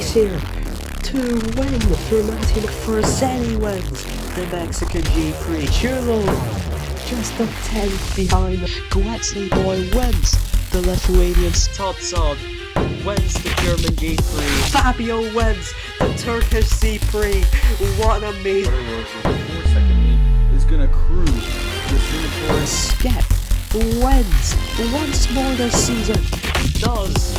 race here to win through Matty McPherson wins the Mexican C-Prix. Chulo just a 10th behind. Gwetzny boy wins the Lithuanian. Totsod wins the German C-Prix. Fabio wins the Turkish C-Prix. What an amazing 4-second lead is gonna cruise the Singapore. Skip wins once more this season. Does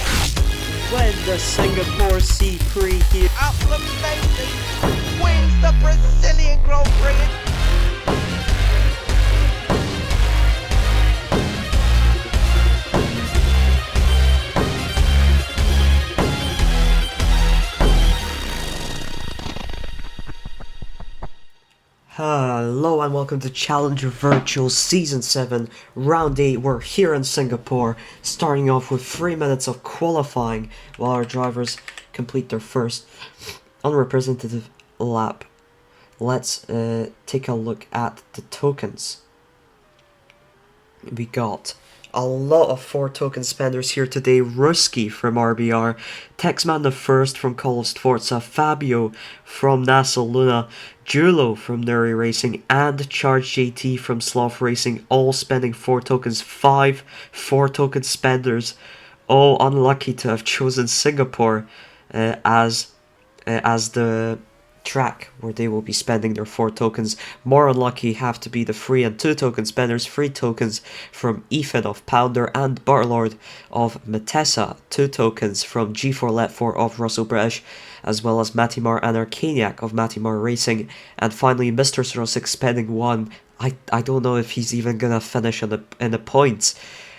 win the Singapore C-Prix here. Acclamation wins the Brazilian Grand Prix. Hello and welcome to Challenger Virtual Season 7, Round 8. We're here in Singapore, starting off with 3 minutes of qualifying while our drivers complete their first unrepresentative lap. Let's take a look at the tokens. We got a lot of 4 token spenders here today. Ruski from RBR, Texman the First from Call of Sforza, Fabio from NASA Luna, Julo from Nuri Racing, and Charge JT from Sloth Racing, all spending 4 tokens. 5 4-token spenders, all unlucky to have chosen Singapore as the track where they will be spending their 4 tokens. More unlucky have to be the 3 and 2 token spenders. 3 tokens from Ethan of Pounder and Bartlord of Matessa. 2 tokens from G4 Let4 of Russell British, as well as Matimar and Arcaniac of Matimar Racing. And finally, Mr. 06 spending 1. I don't know if he's even gonna finish in the points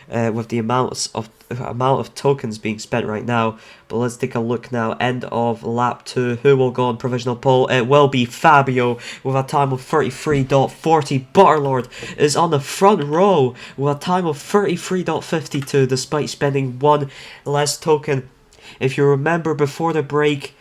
with the amount of tokens being spent right now. But let's take a look now. End of lap 2. Who will go on provisional pole? It will be Fabio with a time of 33.40. Butterlord is on the front row with a time of 33.52 despite spending 1 less token. If you remember before the break,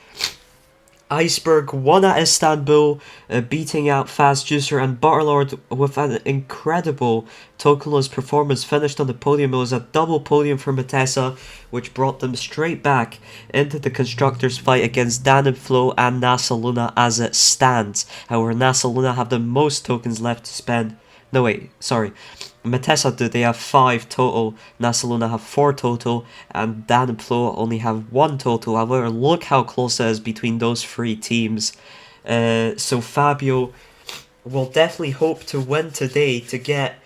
Iceberg won at Istanbul, beating out Fast Juicer, and Butterlord with an incredible tokenless performance finished on the podium. It was a double podium for Matessa, which brought them straight back into the constructors fight against Dan and Flo and NASA Luna as it stands. However, NASA Luna have the most tokens left to spend. No wait, sorry. Matessa do, they have 5 total, NASA Luna have 4 total, and Dan and Flo only have 1 total. However, look how close it is between those 3 teams. So Fabio will definitely hope to win today to get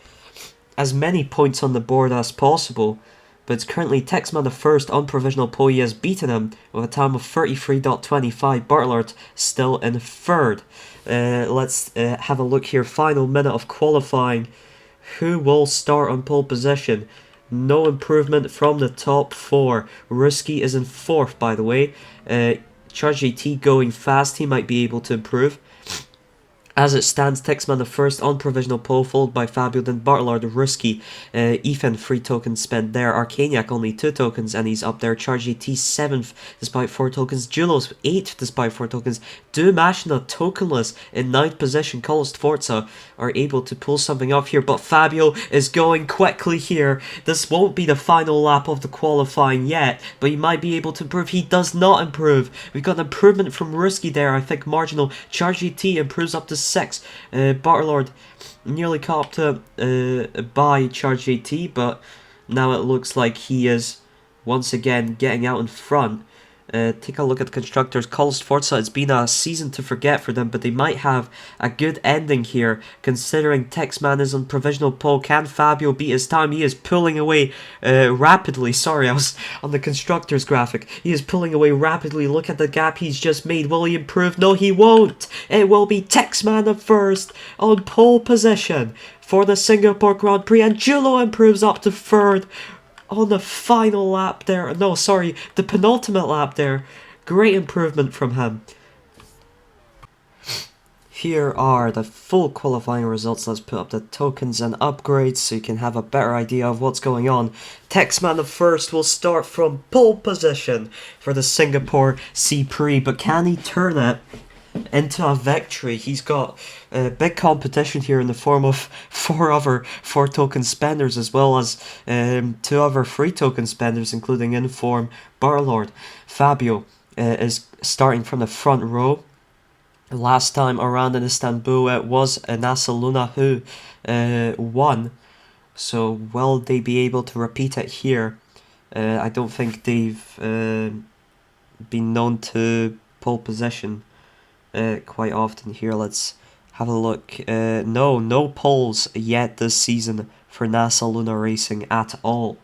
as many points on the board as possible. But it's currently Texman the First on provisional pole. He has beaten him with a time of 33.25. Bartlord still in 3rd. Let's have a look here. Final minute of qualifying. Who will start on pole position? No improvement from the top 4. Ruski is in 4th, by the way. Charge JT going fast. He might be able to improve. As it stands, Texman the First on provisional pole, followed by Fabio, then Bartlord, Ruski, Ethan 3 tokens spent there, Arcaniac only 2 tokens and he's up there, Charge GT 7th despite 4 tokens, Julos 8th despite 4 tokens, Dumashna tokenless in 9th position. Call of Sforza are able to pull something off here, but Fabio is going quickly here. This won't be the final lap of the qualifying yet, but he might be able to improve. He does not improve. We've got an improvement from Ruski there, I think marginal. Charge GT improves up to 6. Bartlord nearly caught up to by Charge JT, but now it looks like he is once again getting out in front. Take a look at the constructors. Call of Sforza, it's been a season to forget for them, but they might have a good ending here, considering Texman is on provisional pole. Can Fabio beat his time? He is pulling away rapidly. Sorry, I was on the constructors graphic. He is pulling away rapidly. Look at the gap he's just made. Will he improve? No, he won't. It will be Texman the First on pole position for the Singapore Grand Prix, and Julo improves up to 3rd. On the final lap there. No, sorry, the penultimate lap there. Great improvement from him. Here are the full qualifying results. Let's put up the tokens and upgrades so you can have a better idea of what's going on. Texman the First will start from pole position for the Singapore C-Prix, but can he turn it into a victory? He's got big competition here in the form of 4 other 4-token spenders, as well as 2 other 3-token spenders, including Inform, Barlord, Fabio, is starting from the front row. Last time around in Istanbul, it was Nasa Luna who won. So will they be able to repeat it here? I don't think they've been known to pole position quite often here. Let's have a look. No poles yet this season for NASA Luna Racing at all.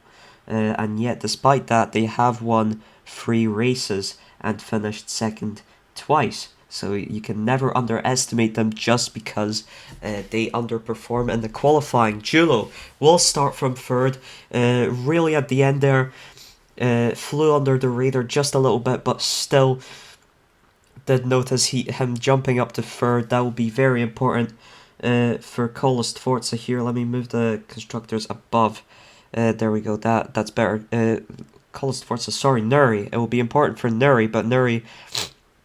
And yet, despite that, they have won 3 races and finished second twice. So you can never underestimate them just because they underperform in the qualifying. Julo will start from third. Really at the end there, flew under the radar just a little bit, but still did notice him jumping up to third. That will be very important for Colas Sforza here. Let me move the constructors above. There we go. That's better. Colas Sforza, sorry, Nuri. It will be important for Nuri, but Nuri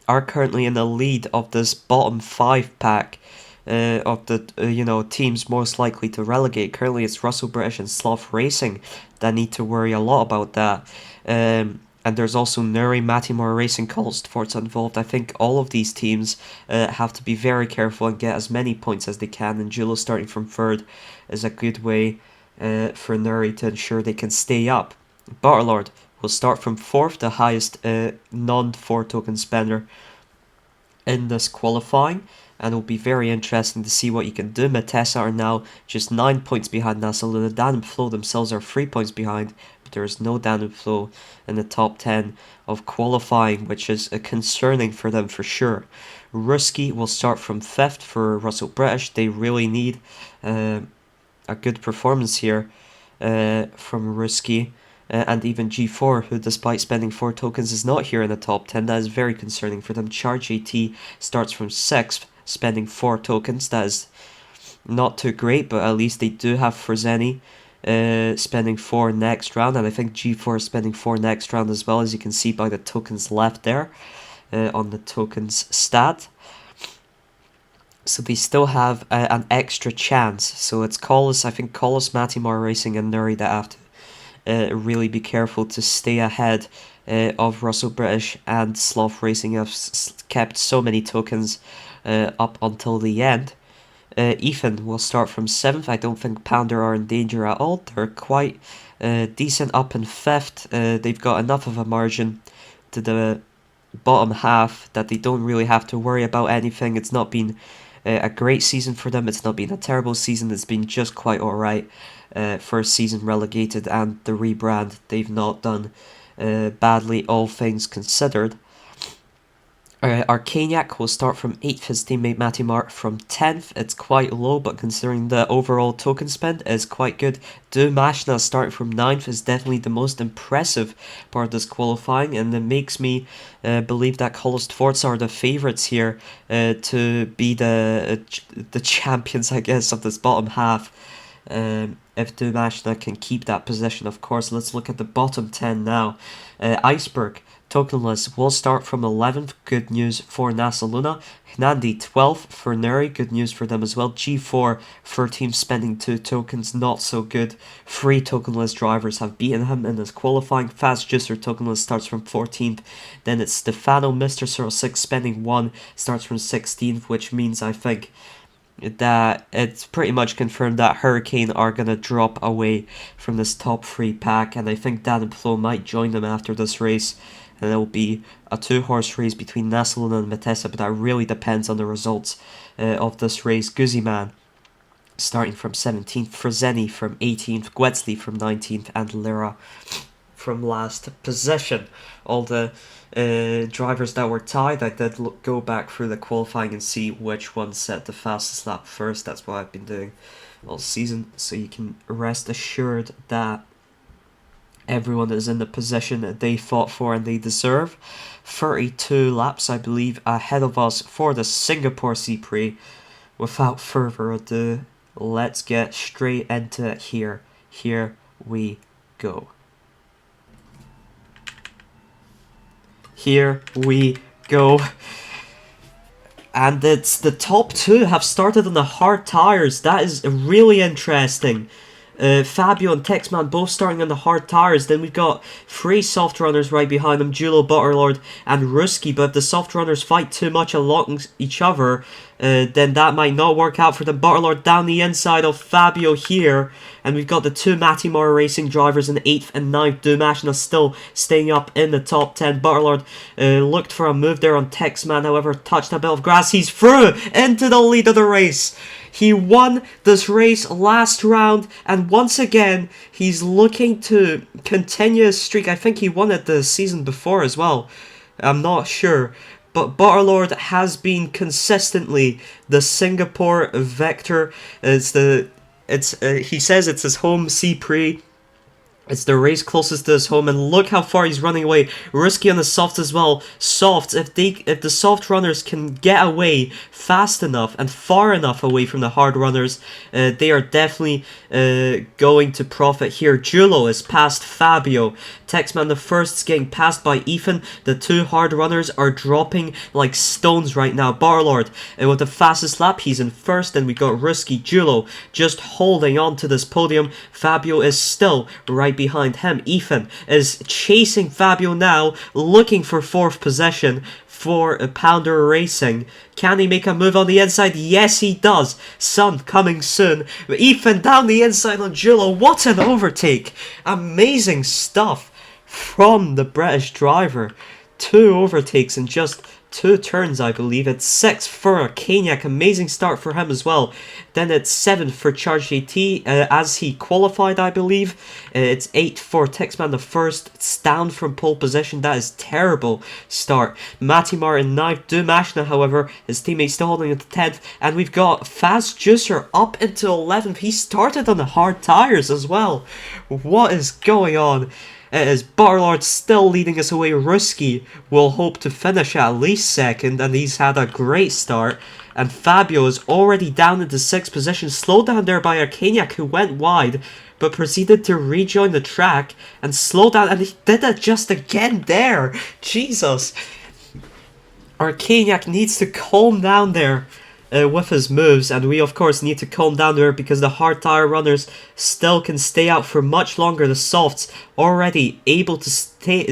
are currently in the lead of this bottom 5 pack of the teams most likely to relegate. Currently, it's Russell British and Sloth Racing that need to worry a lot about that. And there's also Nuri, Matimor Racing, Colas Sforza involved. I think all of these teams have to be very careful and get as many points as they can. And Julo starting from third is a good way for Nuri to ensure they can stay up. Butterlord will start from 4th, the highest non-4 token spender in this qualifying, and it'll be very interesting to see what you can do. Matessa are now just 9 points behind NASA Luna. Dan and Flo themselves are 3 points behind, but there is no Dan and Flo in the top 10 of qualifying, which is concerning for them for sure. Ruski will start from 5th for Russell British. They really need a good performance here from Ruski. And even G4, who despite spending 4 tokens is not here in the top 10. That is very concerning for them. Charge AT starts from 6th, spending 4 tokens. That is not too great, but at least they do have Freseni spending 4 next round. And I think G4 is spending 4 next round as well, as you can see by the tokens left there on the tokens stat. So they still have an extra chance. So it's Colas, I think Colas, Matimor Racing and Nuri that have to really be careful to stay ahead of Russell British, and Sloth Racing have kept so many tokens up until the end. Ethan will start from 7th. I don't think Pounder are in danger at all. They're quite decent up in 5th. They've got enough of a margin to the bottom half that they don't really have to worry about anything. It's not been a great season for them. It's not been a terrible season. It's been just quite alright. First season relegated, and the rebrand, they've not done badly, all things considered. Arcaniac will start from 8th, his teammate Matimar from 10th. It's quite low, but considering the overall token spend is quite good. Mashna starting from 9th is definitely the most impressive part of this qualifying, and it makes me believe that Colas Sforza are the favourites here to be the champions, I guess, of this bottom half. If Mashna can keep that position, of course. Let's look at the bottom 10 now. Iceberg, tokenless, will start from 11th. Good news for NASA Luna. Hnandi, 12th for Nuri. Good news for them as well. G4, for team spending 2 tokens. Not so good. 3 tokenless drivers have beaten him in this qualifying. Fast Juicer, tokenless, starts from 14th. Then it's Stefano, Mr. 06, spending 1, starts from 16th, which means I think that it's pretty much confirmed that Hurricane are going to drop away from this top 3 pack, and I think Dan and Flo might join them after this race, and it will be a 2-horse race between Nasaluna and Matessa, but that really depends on the results of this race. Guziman starting from 17th, Freseni from 18th, Guetzli from 19th, and Lira from last position. All the drivers that were tied, I did go back through the qualifying and see which one set the fastest lap first. That's what I've been doing all season, so you can rest assured that everyone is in the position that they fought for and they deserve. 32 laps, I believe, ahead of us for the Singapore C-Prix. Without further ado, let's get straight into it here. Here we go. Here we go. And it's the top 2 have started on the hard tires. That is really interesting. Fabio and Texman both starting on the hard tires. Then we've got 3 soft runners right behind them, Julo, Butterlord, and Ruski. But if the soft runners fight too much along each other, then that might not work out for the Butterlord down the inside of Fabio here. And we've got the 2 Matimar Racing drivers in 8th and 9th. Dumashna still staying up in the top 10. Butterlord looked for a move there on Texman, however, touched a bit of grass. He's through into the lead of the race. He won this race last round, and once again, he's looking to continue his streak. I think he won it the season before as well. I'm not sure. But Butterlord has been consistently the Singapore Vector. He says it's his home C-Prix. It's the race closest to his home, and look how far he's running away. Risky on the softs as well. Softs, if the soft runners can get away fast enough and far enough away from the hard runners, they are definitely going to profit here. Julo is past Fabio. Texman the first is getting passed by Ethan. The 2 hard runners are dropping like stones right now. Barlord with the fastest lap, he's in first. Then we got Risky. Julo just holding on to this podium. Fabio is still right behind him. Ethan is chasing Fabio now, looking for 4th position for Pounder Racing. Can he make a move on the inside? Yes, he does. Sun coming soon. Ethan down the inside on Julo. What an overtake. Amazing stuff from the British driver. 2 overtakes in just 2 turns, I believe. It's 6th for Kanyak. Amazing start for him as well. Then it's 7th for Charge JT as he qualified, I believe. It's 8th for Texman the first. It's down from pole position. That is terrible start. Matimar in 9th. Dumashna, however, his teammate still holding at the 10th. And we've got Fast Juicer up into 11th. He started on the hard tires as well. What is going on? It is Butterlord still leading us away. Ruski will hope to finish at least 2nd, and he's had a great start. And Fabio is already down into 6th position, slowed down there by Arcaniac, who went wide, but proceeded to rejoin the track and slow down, and he did it just again there. Jesus. Arcaniac needs to calm down there with his moves, and we of course need to calm down there because the hard tire runners still can stay out for much longer. The softs already able to stay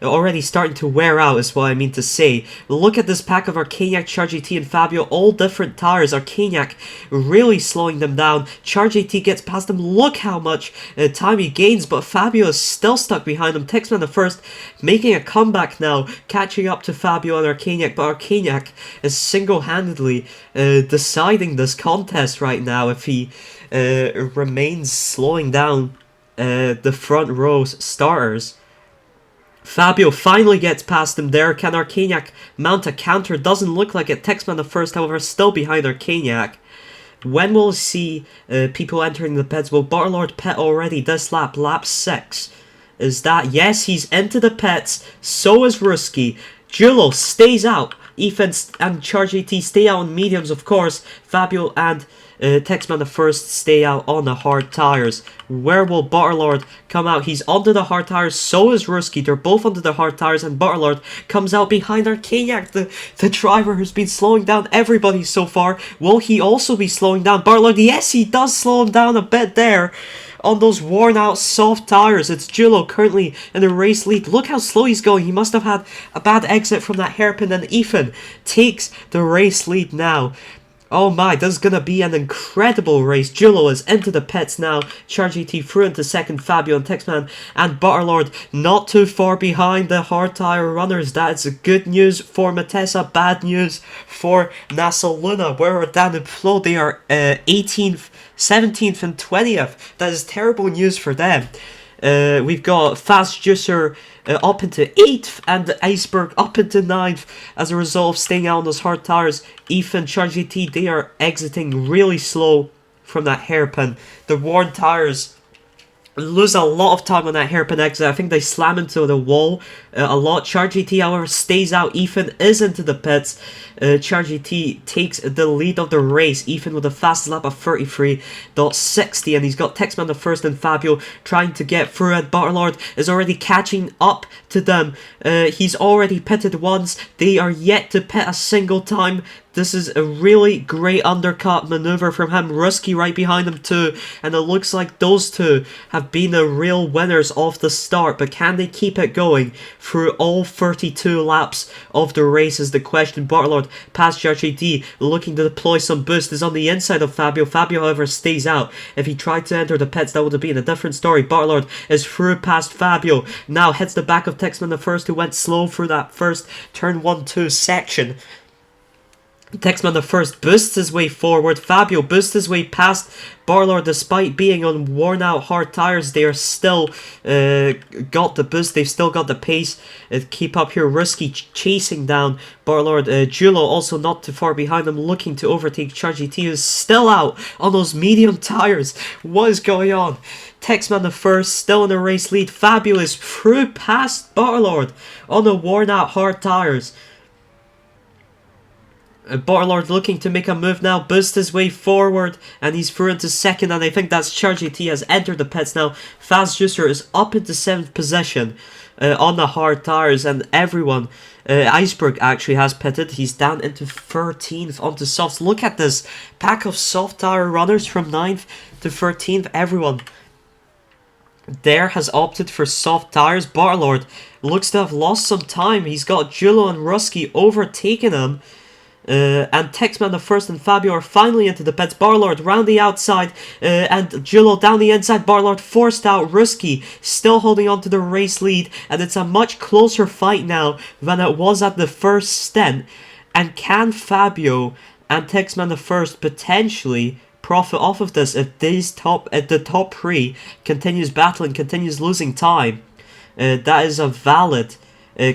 already starting to wear out is what I mean to say. Look at this pack of Arcaniac, Charge AT, and Fabio, all different tires. Arcaniac really slowing them down. Charge AT gets past them. Look how much time he gains, but Fabio is still stuck behind him. Texman the first making a comeback now, catching up to Fabio and Arcaniac, but Arcaniac is single-handedly deciding this contest right now if he remains slowing down the front row starters. Fabio finally gets past him there. Can Arcaniac mount a counter? Doesn't look like it. Texman the first, however, still behind Arcaniac. When we'll see people entering the pits? Will Butterlord pit already this lap? Lap 6. Is that? Yes, he's into the pits. So is Ruski. Julo stays out. Ethan and Charge AT stay out on mediums, of course. Fabio and Texman the first stay out on the hard tires. Where will Butterlord come out? He's onto the hard tires, so is Ruski. They're both onto the hard tires, and Butterlord comes out behind Arcaniac, the driver who's been slowing down everybody so far. Will he also be slowing down Butterlord? Yes, he does slow him down a bit there. On those worn out soft tires. It's Julo currently in the race lead. Look how slow he's going. He must have had a bad exit from that hairpin, and Ethan takes the race lead now. Oh my, this is going to be an incredible race. Julo is into the pits now. Charge AT through into 2nd, Fabio and Texman, and Butterlord not too far behind the hard tire runners. That is good news for Matessa, bad news for NASA Luna. Where are Dan and Flo? They are 18th, 17th and 20th. That is terrible news for them. We've got Fast Juicer up into 8th and the Iceberg up into 9th as a result of staying out on those hard tires. Ethan, Charge AT, they are exiting really slow from that hairpin. The worn tires lose a lot of time on that hairpin exit. I think they slam into the wall a lot. Charge AT, however, stays out. Ethan is into the pits. Charge AT takes the lead of the race. Ethan with a fast lap of 33.60, and he's got Texman the first and Fabio trying to get through it. Butterlord is already catching up to them. He's already pitted once. They are yet to pit a single time. This is a really great undercut maneuver from him. Ruski right behind him too. And it looks like those two have been the real winners off the start. But can they keep it going through all 32 laps of the race is the question. Bartlord past UR2D, looking to deploy some boost, is on the inside of Fabio. Fabio, however, stays out. If he tried to enter the pits, that would have been a different story. Bartlord is through past Fabio. Now hits the back of Texman the first, who went slow through that first turn 1-2 section. Texman the first boosts his way forward. Fabio boosts his way past Bartlord. Despite being on worn out hard tires, they are still got the boost. They've still got the pace. Keep up here. Ruski chasing down Bartlord. Giulio also not too far behind him, looking to overtake CharGT, who's still out on those medium tires. What is going on? Texman the first, still in the race lead. Fabio is through past Bartlord on the worn out hard tires. Bartlord looking to make a move now, boost his way forward, and he's through into second, and I think that's CharGT has entered the pits now. Fast Juicer is up into 7th position on the hard tires, and everyone, Iceberg actually has pitted. He's down into 13th onto softs. Look at this pack of soft tire runners from 9th to 13th. Everyone there has opted for soft tires. Bartlord looks to have lost some time. He's got Giulio and Ruski overtaking him. And Texman the first and Fabio are finally into the pits. Bartlord round the outside and Giulio down the inside. Bartlord forced out. Ruski still holding on to the race lead, and it's a much closer fight now than it was at the first stint. And can Fabio and Texman the first potentially profit off of this if the top three continues battling, continues losing time? That is a valid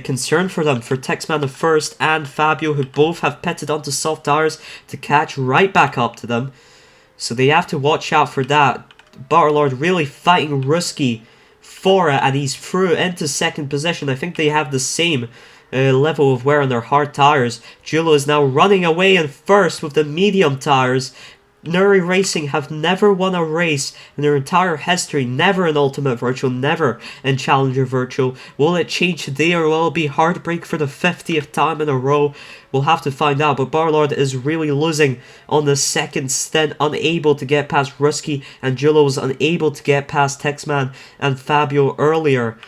concern for them, for Texman the first and Fabio, who both have pitted onto soft tires to catch right back up to them. So they have to watch out for that. Bartlord really fighting Ruski for it, and he's through into second position. I think they have the same level of wear on their hard tires. Giulio is now running away in first with the medium tires. Nuri Racing have never won a race in their entire history, never in Ultimate Virtual, never in Challenger Virtual. Will it change today, or will it be heartbreak for the 50th time in a row? We'll have to find out, but Bartlord is really losing on the second stint, unable to get past Ruski, and Giulio was unable to get past Texman and Fabio earlier.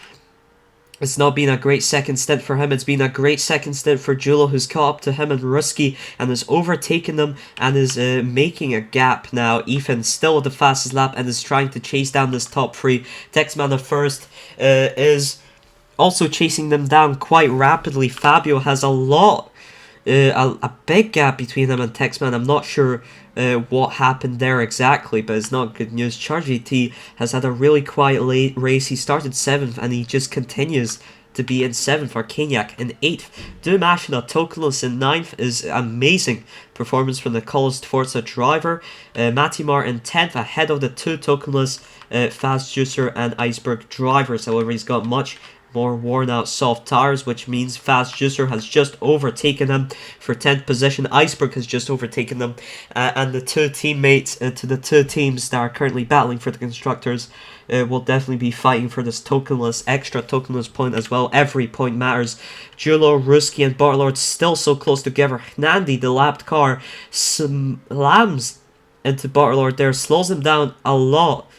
It's not been a great second stint for him. It's been a great second stint for Giulio, who's caught up to him and Ruski and has overtaken them and is making a gap now. Ethan still with the fastest lap and is trying to chase down this top three. Texman the first is also chasing them down quite rapidly. Fabio has a big gap between him and Texman. I'm not sure what happened there exactly, but it's not good news. CharGT has had a really quiet late race. He started 7th and he just continues to be in 7th. Arcaniac in 8th. Dumashina Tokenless in 9th is amazing performance from the College Forza driver. Matimar in 10th, ahead of the two Tokenless Fast Juicer and Iceberg drivers. However, he's got much more worn out soft tires, which means Fast Juicer has just overtaken him for 10th position. Iceberg has just overtaken them, and the two teammates to the two teams that are currently battling for the constructors will definitely be fighting for this extra tokenless point as well. Every point matters. Giulio, Ruski and Bartlord still so close together. Hnandi, the lapped car, slams into Bartlord there, slows him down a lot.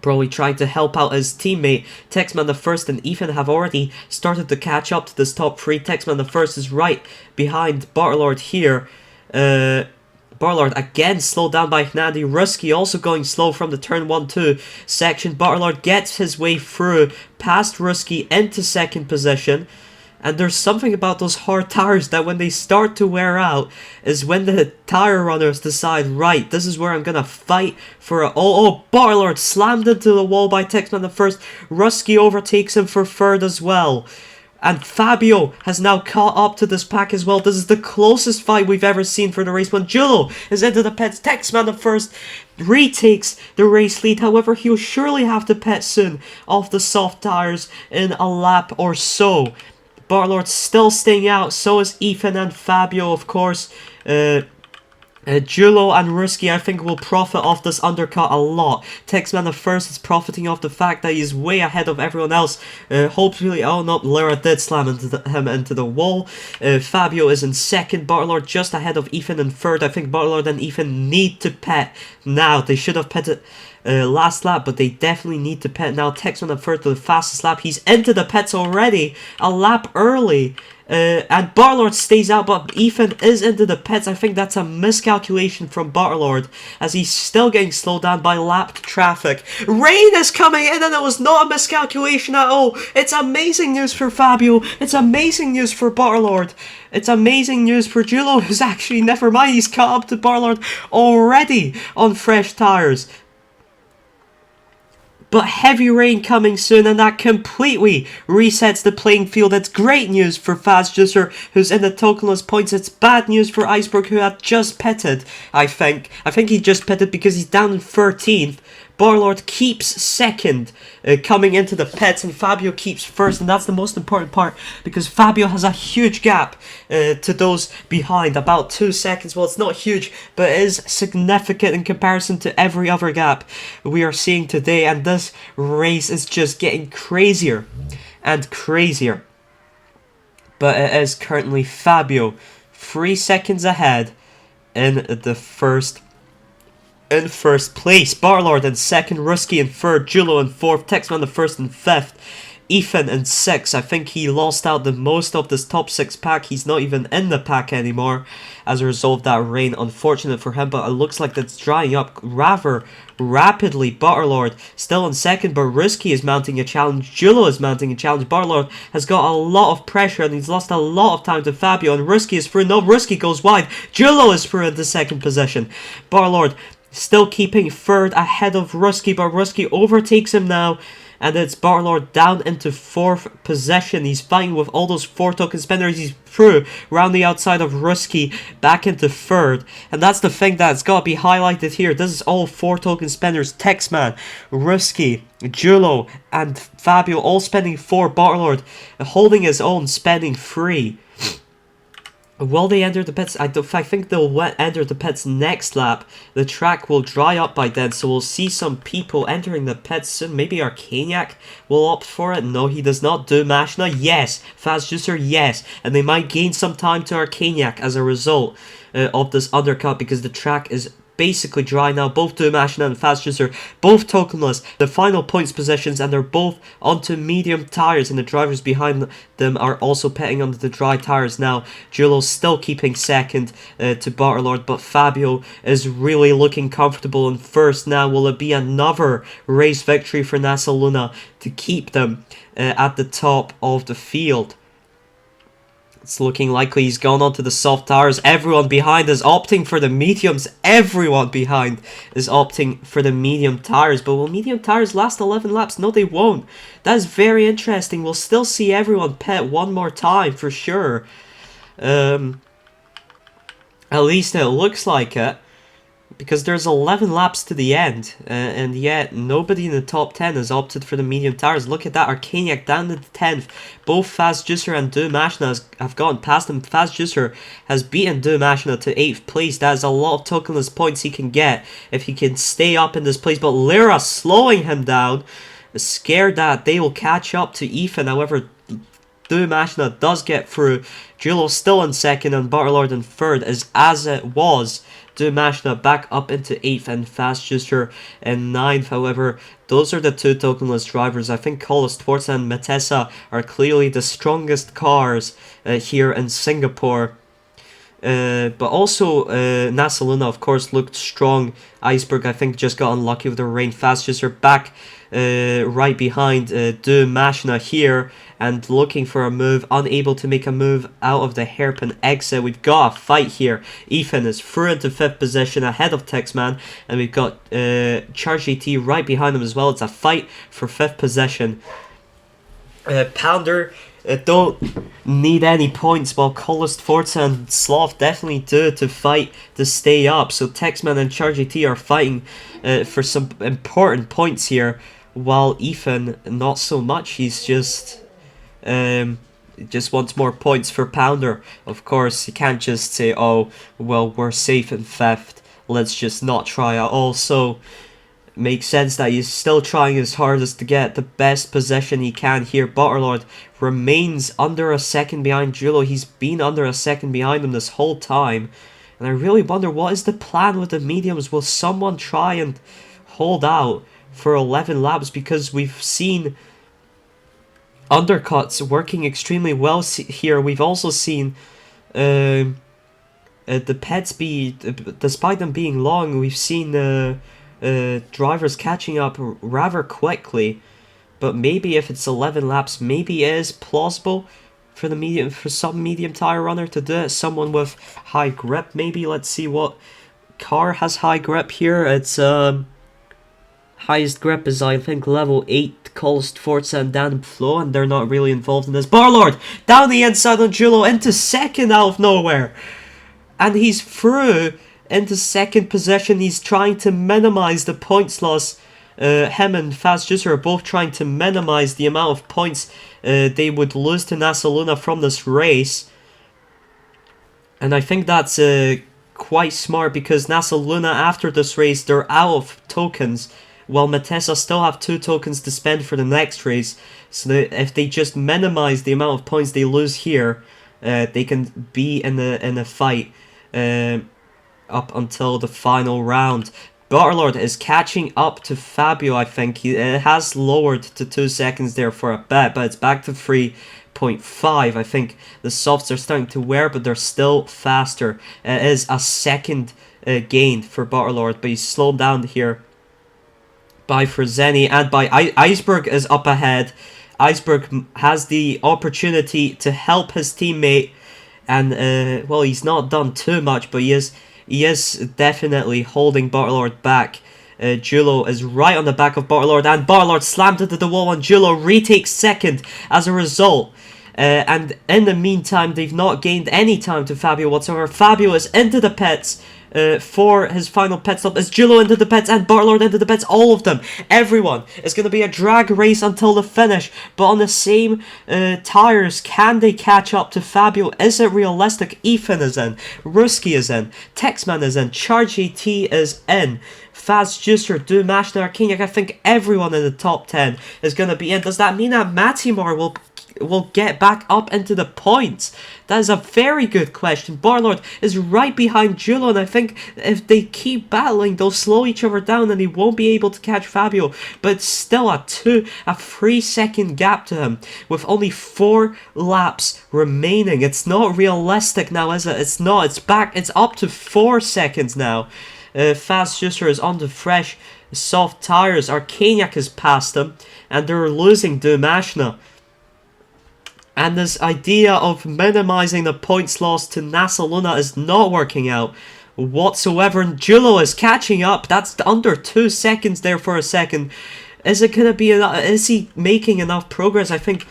Probably trying to help out his teammate. Texman the first and Ethan have already started to catch up to this top three. Texman the first is right behind Bartlord here. Bartlord again slowed down by Hnandi. Ruski also going slow from the turn 1-2 section. Bartlord gets his way through past Ruski into second position. And there's something about those hard tires that when they start to wear out is when the tire runners decide, right, this is where I'm going to fight for it. Oh, Bartlord slammed into the wall by Texman the first. Ruski overtakes him for third as well. And Fabio has now caught up to this pack as well. This is the closest fight we've ever seen for the race. When Giulio is into the pits, Texman the first retakes the race lead. However, he'll surely have to pit soon off the soft tires in a lap or so. Bartlord still staying out, so is Ethan and Fabio, of course. Julo and Ruski, I think, will profit off this undercut a lot. Texman the first is profiting off the fact that he's way ahead of everyone else. Hopefully, oh no, Lyra did slam him into the wall. Fabio is in second. Bartlord just ahead of Ethan in third. I think Bartlord and Ethan need to pet now. They should have petted last lap, but they definitely need to pet now. Texman in third to the fastest lap. He's into the pets already, a lap early. And Bartlord stays out, but Ethan is into the pits. I think that's a miscalculation from Bartlord, as he's still getting slowed down by lapped traffic. Rain is coming in, and it was not a miscalculation at all. It's amazing news for Fabio. It's amazing news for Bartlord. It's amazing news for Julo, who's actually, never mind, he's caught up to Bartlord already on fresh tyres. But heavy rain coming soon, and that completely resets the playing field. It's great news for Fazjuser, who's in the tokenless points. It's bad news for Iceberg, who had just pitted, I think. I think he just pitted because he's down in 13th. Barlord keeps second coming into the pits, and Fabio keeps first, and that's the most important part, because Fabio has a huge gap to those behind, about 2 seconds. Well, it's not huge, but it is significant in comparison to every other gap we are seeing today, and this race is just getting crazier and crazier. But it is currently Fabio 3 seconds ahead in the first place. Barlord in second, Ruski in third, Julo in fourth, Texman the first and fifth, Ethan in sixth. I think he lost out the most of this top 6 pack. He's not even in the pack anymore as a result of that rain. Unfortunate for him, but it looks like that's drying up rather rapidly. Barlord still in second, but Ruski is mounting a challenge. Julo is mounting a challenge. Barlord has got a lot of pressure, and he's lost a lot of time to Fabio, and Ruski is through. No, Ruski goes wide. Julo is through into second position. Barlord still keeping third ahead of Ruski, but Ruski overtakes him now, and it's Bartlord down into 4th position. He's fighting with all those 4 token spenders. He's through round the outside of Ruski back into 3rd, and that's the thing that's got to be highlighted here. This is all 4 token spenders: Texman, Ruski, Julo, and Fabio all spending 4. Bartlord holding his own, spending 3. Will they enter the pits? I think they'll enter the pits next lap. The track will dry up by then, so we'll see some people entering the pits soon. Maybe Arcaniac will opt for it. No, he does not. Do Mashna? Yes. Fazjuser? Yes. And they might gain some time to Arcaniac as a result of this undercut, because the track is basically dry now. Both Dumashina and Fazjuser, both tokenless. The final points positions, and they're both onto medium tires, and the drivers behind them are also pitting onto the dry tires now. Julo's still keeping second to Bartlord, but Fabio is really looking comfortable in first now. Will it be another race victory for NASA Luna to keep them at the top of the field? It's looking likely. He's gone onto the soft tires. Everyone behind is opting for the mediums. Everyone behind is opting for the medium tires. But will medium tires last 11 laps? No, they won't. That is very interesting. We'll still see everyone pit one more time for sure. At least it looks like it, because there's 11 laps to the end, and yet nobody in the top 10 has opted for the medium tires. Look at that, Arcaniac down to the 10th. Both Fazjuser and Dumashina have gone past him. Fazjuser has beaten Dumashina to 8th place. That is a lot of tokenless points he can get if he can stay up in this place. But Lyra slowing him down, scared that they will catch up to Ethan. However, Dumashina does get through. Julo still in second, and Bartlord in third, as it was. Dumashina back up into 8th, and Fazjuser in 9th. However, those are the two tokenless drivers. I think Carlos Torza and Matessa are clearly the strongest cars here in Singapore. But also NASA Luna, of course, looked strong. Iceberg, I think, just got unlucky with the rain. Fazjuser back right behind Dumashina here, and looking for a move, unable to make a move out of the hairpin exit. We've got a fight here. Ethan is through into 5th position ahead of Texman, and we've got Charge GT right behind him as well. It's a fight for 5th position. Pounder don't need any points, while Colist, Forza and Sloth definitely do to fight to stay up. So Texman and Charge GT are fighting for some important points here, while Ethan not so much. He's just He just wants more points for Pounder. Of course, you can't just say, oh, well, we're safe in theft, let's just not try at all. So, makes sense that he's still trying his hardest to get the best position he can here. Butterlord remains under a second behind Julo. He's been under a second behind him this whole time. And I really wonder, what is the plan with the mediums? Will someone try and hold out for 11 laps? Because we've seen undercuts working extremely well here. We've also seen the pets despite them being long, we've seen drivers catching up rather quickly. But maybe if it's 11 laps, maybe it is plausible for some medium tire runner to do it. Someone with high grip, maybe. Let's see what car has high grip here. It's highest grip is, I think, level 8, Coast Forza and Dan Flow, and they're not really involved in this. Barlord down the inside on Julo into second out of nowhere, and he's through into second position. He's trying to minimize the points loss. Him and Fast Juicer are both trying to minimize the amount of points they would lose to NASA Luna from this race, and I think that's quite smart, because NASA Luna, after this race, they're out of tokens, while Matessa still have 2 tokens to spend for the next race. So that if they just minimize the amount of points they lose here, they can be in a fight up until the final round. Butterlord is catching up to Fabio, I think. He has lowered to 2 seconds there for a bit, but it's back to 3.5. I think the softs are starting to wear, but they're still faster. It is a second gain for Butterlord, but he's slowed down here by Freseni, and by Iceberg is up ahead. Iceberg has the opportunity to help his teammate, and well, he's not done too much, but he is definitely holding Butterlord back. Julo is right on the back of Butterlord, and Butterlord slammed into the wall, and Julo retakes second as a result. And in the meantime, they've not gained any time to Fabio whatsoever. Fabio is into the pits for his final pit stop. Is Julo into the pits and Butterlord into the pits? All of them. Everyone. It's going to be a drag race until the finish. But on the same tires, can they catch up to Fabio? Is it realistic? Ethan is in. Ruski is in. Texman is in. Charge GT is in. Faz Juicer, Dumashna, Arcaniac. I think everyone in the top 10 is going to be in. Does that mean that Matimor will get back up into the points? That is a very good question. Barlord is right behind Julo, and I think if they keep battling, they'll slow each other down and he won't be able to catch Fabio. But it's still a 3-second gap to him with only 4 laps remaining. It's not realistic now, is it? It's not. It's back. It's up to 4 seconds now. Fast Juicer is on the fresh, soft tires. Arcaniac has passed him, and they're losing Dumashna. And this idea of minimizing the points lost to NASA Luna is not working out whatsoever. And Julo is catching up. That's under 2 seconds there for a second. Is it going to be enough? Is he making enough progress? I think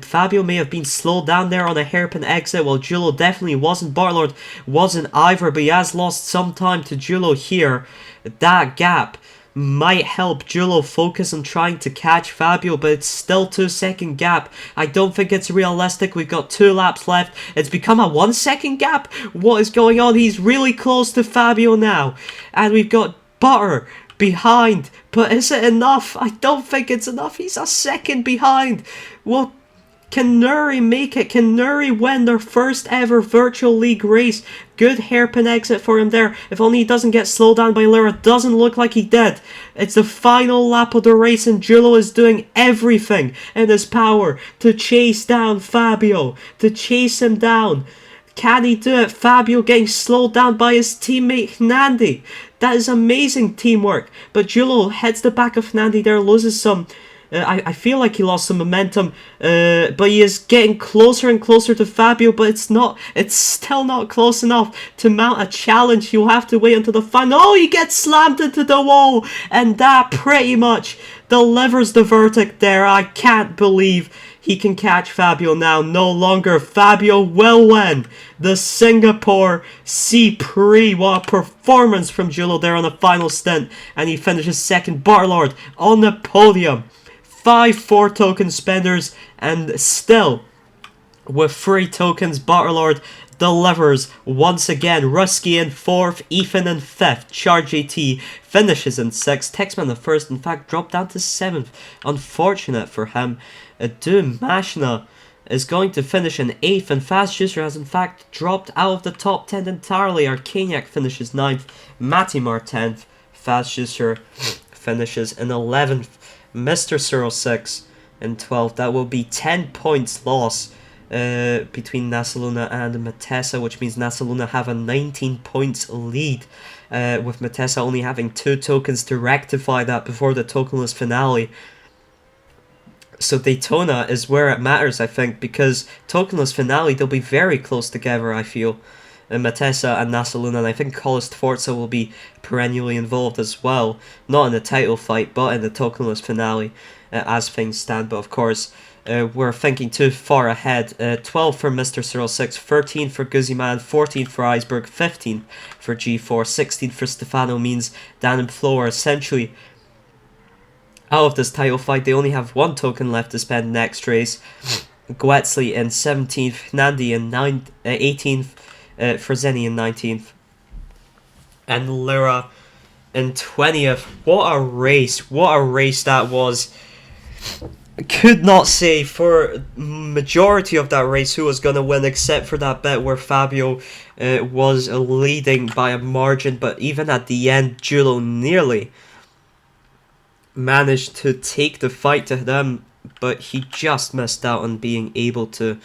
Fabio may have been slowed down there on a hairpin exit, while Julo definitely wasn't. Barlord wasn't either, but he has lost some time to Julo here. That gap might help Julo focus on trying to catch Fabio, but it's still 2-second gap. I don't think it's realistic. We've got 2 laps left. It's become a 1-second gap. What is going on? He's really close to Fabio now. And we've got Butter behind. But is it enough? I don't think it's enough. He's a second behind. Well, can Nuri make it? Can Nuri win their first ever virtual league race? Good hairpin exit for him there. If only he doesn't get slowed down by Lyra. Doesn't look like he did. It's the final lap of the race, and Julo is doing everything in his power to chase down Fabio. To chase him down. Can he do it? Fabio getting slowed down by his teammate Nandi. That is amazing teamwork. But Julo heads the back of Nandi there, loses some... I feel like he lost some momentum, but he is getting closer and closer to Fabio, but it's still not close enough to mount a challenge. You'll have to wait until the final. Oh, he gets slammed into the wall, and that pretty much delivers the verdict there. I can't believe he can catch Fabio now. No longer. Fabio will win the Singapore C-Prix. What a performance from Julo there on the final stint, and he finishes second. Barlord on the podium. 5 4-token spenders, and still with 3 tokens. Butterlord delivers once again. Rusky in 4th, Ethan in 5th, Charge AT finishes in 6th, Texman the 1st, in fact dropped down to 7th, unfortunate for him. Doom Mashna is going to finish in 8th, and Fast Juicer has in fact dropped out of the top 10 entirely. Arcaniac finishes 9th, Matimar 10th, Fast Juicer finishes in 11th, Mr. 06 in 12th. That will be 10 points loss between Nasaluna and Matessa, which means Nasaluna have a 19 points lead, with Matessa only having 2 tokens to rectify that before the tokenless finale. So Daytona is where it matters, I think, because tokenless finale, they'll be very close together, I feel. Matessa and Nasaluna, and I think Colist Forza will be perennially involved as well. Not in the title fight, but in the tokenless finale, as things stand. But of course, we're thinking too far ahead. 12 for Mr. 06, 13 for Guzman, 14 for Iceberg, 15 for G4, 16 for Stefano means Dan and Flo are essentially out of this title fight. They only have 1 token left to spend next race. Guetzli in 17th, Nandi in 18th, Freseni in 19th, and Lyra in 20th. What a race that was. Could not say for majority of that race who was going to win, except for that bit where Fabio was leading by a margin, but even at the end, Julo nearly managed to take the fight to them, but he just missed out on being able to.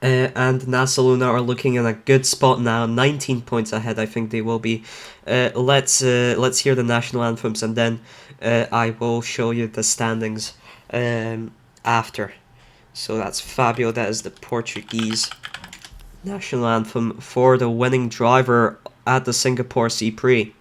And Nasaluna are looking in a good spot now, 19 points ahead. I think they will be. Let's hear the national anthems, and then I will show you the standings after. So that's Fabio. That is the Portuguese national anthem for the winning driver at the Singapore C-Prix.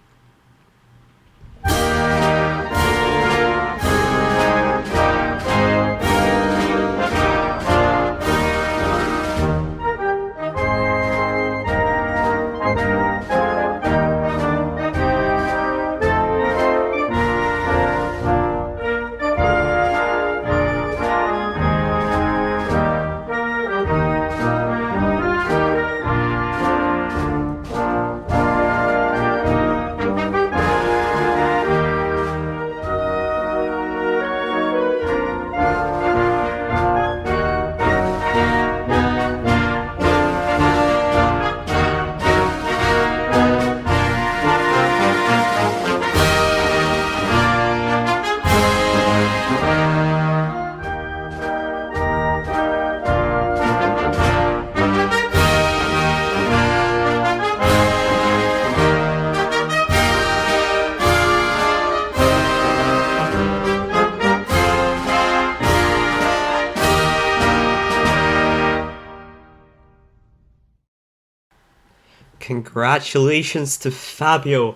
Congratulations to Fabio,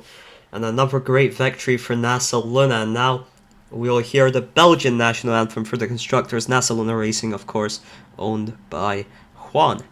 and another great victory for Nasaluna. And now we'll hear the Belgian national anthem for the constructors. Nasaluna Racing, of course, owned by Juan.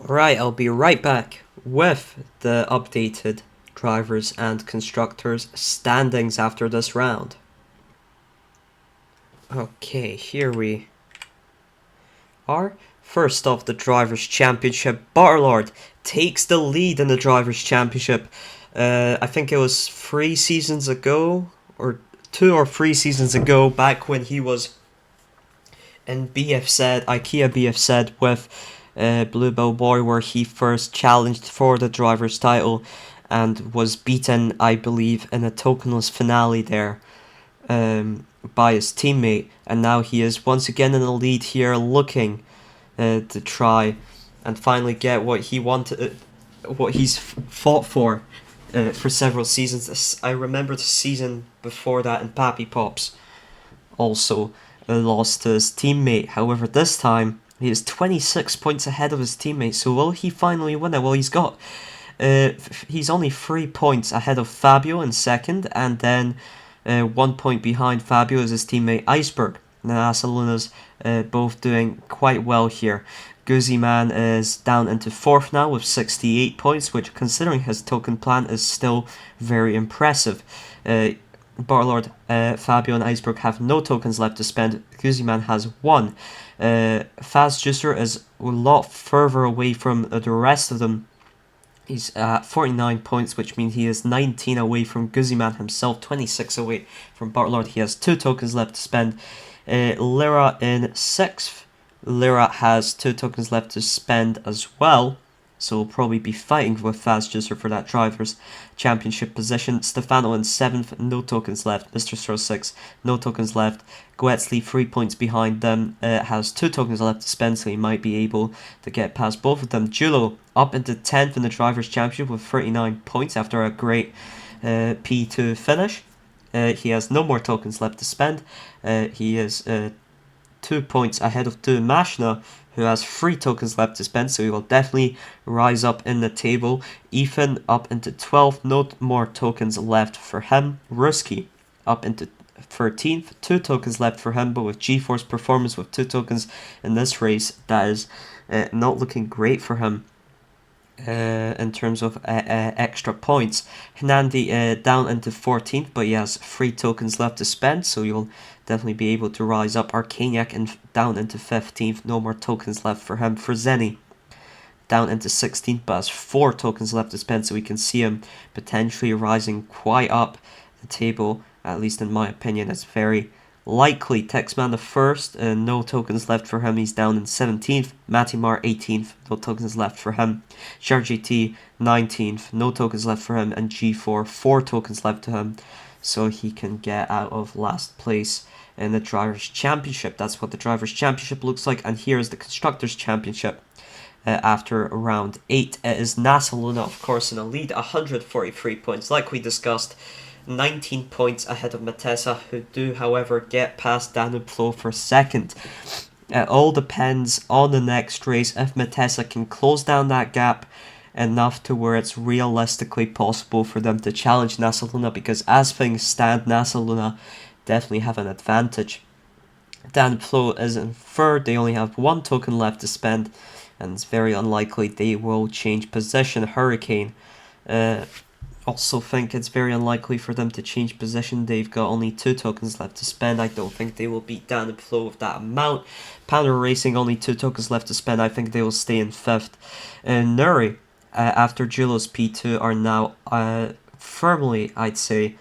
Alright, I'll be right back with the updated drivers and constructors standings after this round. Okay, here we are. First off, the Drivers' Championship. Barlord takes the lead in the Drivers' Championship. I think it was 3 seasons ago, or 2 or 3 seasons ago, back when he was in BFZ, IKEA BFZ with Bluebell Boy, where he first challenged for the Drivers' title and was beaten, I believe, in a tokenless finale there. By his teammate, and now he is once again in the lead here, looking to try and finally get what he wanted, what he's fought for several seasons. I remember the season before that in Pappy Pops also lost to his teammate. However, this time he is 26 points ahead of his teammate. So will he finally win it? Well, he's only 3 points ahead of Fabio in second, and then 1 point behind Fabio is his teammate Iceberg. NASA Luna's both doing quite well here. Goozy Man is down into 4th now with 68 points, which, considering his token plan, is still very impressive. Barlord, Fabio and Iceberg have no tokens left to spend. Goozy Man has 1. Fast Juicer is a lot further away from the rest of them. He's at 49 points, which means he is 19 away from Goozy Man himself, 26 away from Bartlord. He has 2 tokens left to spend. Lyra in 6th. Lyra has 2 tokens left to spend as well, so we'll probably be fighting with Fast Juicer for that Drivers' Championship position. Stefano in 7th, no tokens left. Mr. Stroh 6th, no tokens left. Goetzli 3 points behind them, has 2 tokens left to spend, so he might be able to get past both of them. Julo up into 10th in the Drivers' Championship with 39 points after a great P2 finish. He has no more tokens left to spend. He is 2 points ahead of Du Mashna, who has 3 tokens left to spend, so he will definitely rise up in the table. Ethan up into 12th, no more tokens left for him. Ruski up into 13th, 2 tokens left for him, but with GeForce Performance with 2 tokens in this race, that is not looking great for him. In terms of extra points. Hinandi down into 14th, but he has 3 tokens left to spend, so you'll definitely be able to rise up. Arcaniac down into 15th, no more tokens left for him. Freseni down into 16th, but has 4 tokens left to spend, so we can see him potentially rising quite up the table, at least in my opinion. It's very likely. Texman the first, no tokens left for him, he's down in 17th. Matimar 18th, no tokens left for him. SharGT 19th, no tokens left for him, and G4 4 tokens left to him, so he can get out of last place in the Drivers' Championship. That's what the Drivers' Championship looks like, and here is the Constructors' Championship. After round 8, it is NASA Luna, of course, in the lead, 143 points, like we discussed. 19 points ahead of Matessa, who do, however, get past Danuplo for second. It all depends on the next race, if Matessa can close down that gap enough to where it's realistically possible for them to challenge NASA Luna, because as things stand, NASA Luna definitely have an advantage. Danuplo is in 3rd, they only have 1 token left to spend, and it's very unlikely they will change position. Hurricane also think it's very unlikely for them to change position. They've got only 2 tokens left to spend. I don't think they will beat Danuplo with that amount. Pounder Racing, only 2 tokens left to spend. I think they will stay in 5th. Nuri, after Julo's P2, are now firmly, I'd say,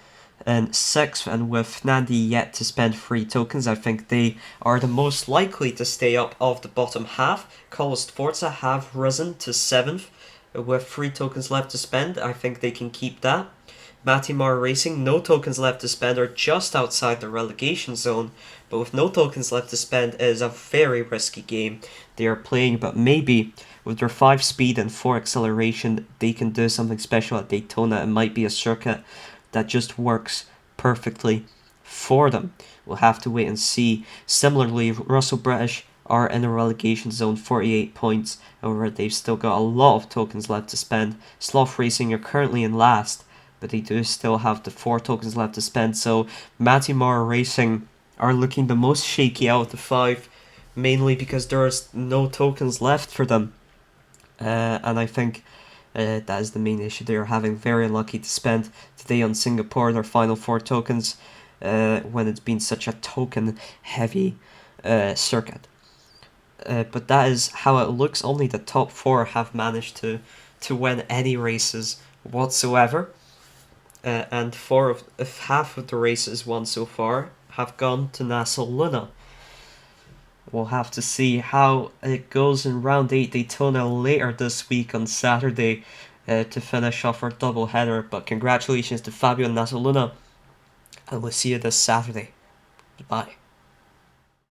in 6th, and with Nandi yet to spend 3 tokens, I think they are the most likely to stay up of the bottom half. Colos Forza have risen to 7th with 3 tokens left to spend. I think they can keep that. Matimar Racing, no tokens left to spend, are just outside the relegation zone, but with no tokens left to spend, it is a very risky game they are playing, but maybe with their 5 speed and 4 acceleration, they can do something special at Daytona. It might be a circuit that just works perfectly for them. We'll have to wait and see. Similarly, Russell British are in a relegation zone, 48 points. However, they've still got a lot of tokens left to spend. Sloth Racing are currently in last, but they do still have the 4 tokens left to spend. So Matimar Racing are looking the most shaky out of the 5, mainly because there's no tokens left for them. And I think that is the main issue they are having. Very unlucky to spend today on Singapore their final 4 tokens. when it's been such a token heavy circuit. But that is how it looks. Only the top 4 have managed to win any races whatsoever. And half of the races won so far have gone to NASA Luna. We'll have to see how it goes in round 8 Daytona later this week on Saturday to finish off our doubleheader. But congratulations to Fabio and NASA Luna, and we'll see you this Saturday. Goodbye.